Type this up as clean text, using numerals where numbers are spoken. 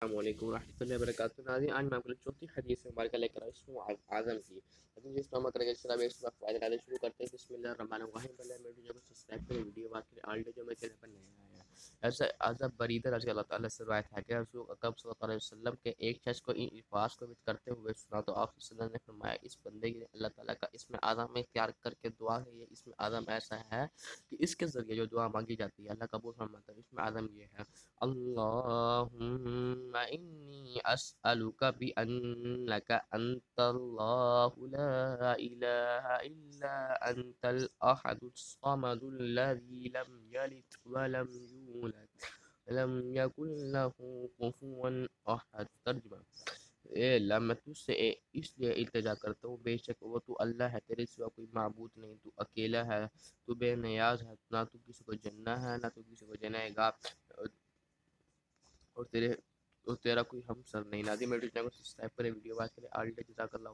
السلام علیکم ورحمۃ اللہ وبرکاتہ ناظرین، آج میں آپ کو چوتھی حدیث مبارکہ لے کر آیا اسم اعظم کی حدیث جس پر کرے گا ایک فائدہ لانے شروع کرتے ہیں۔ بسم اللہ الرحمن الرحیم۔ پہلے میرے ویڈیو کو سبسکرائب کریں، ویڈیو بات کریں آل جو میں چینل پر نیا آیا ایسا عذاب بریدہ رضی اللہ تعالیٰ سے روایت ہے کہ رسول اکرم صلی اللہ علیہ وسلم کے ایک شخص کو ان الفاظ کو کرتے ہوئے سنا تو آپ صلی اللہ علیہ وسلم نے فرمایا اس بندے کی اللہ تعالیٰ کا اسم اعظم میں اختیار کر کے دعا ہے، یہ اسم اعظم ایسا ہے کہ اس کے ذریعے جو دعا مانگی جاتی ہے اللہ قبول فرماتا ہے۔ اسم اعظم یہ ہے اللهم إني أسألك بأنك أنت الله لا إله إلا أنت الأحد الصمد الذي لم يلد ولم يولد ولم يكن له كفوا أحد۔ ترجمہ: اے اللہ میں تجھ سے اس لیے التجا کرتا ہوں، بے شک وہ تو اللہ ہے، تیرے سوا کوئی معبود نہیں، تو اکیلا ہے، تو بے نیاز ہے، نہ تو کسی کو جننا ہے نہ تو کسی کو جنائے گا، اور تیرا کوئی ہم سر نہیں۔ ناظرین میرے چینل کو سبسکرائب کریں، ویڈیو واچ کریں، آل جزاک اللہ۔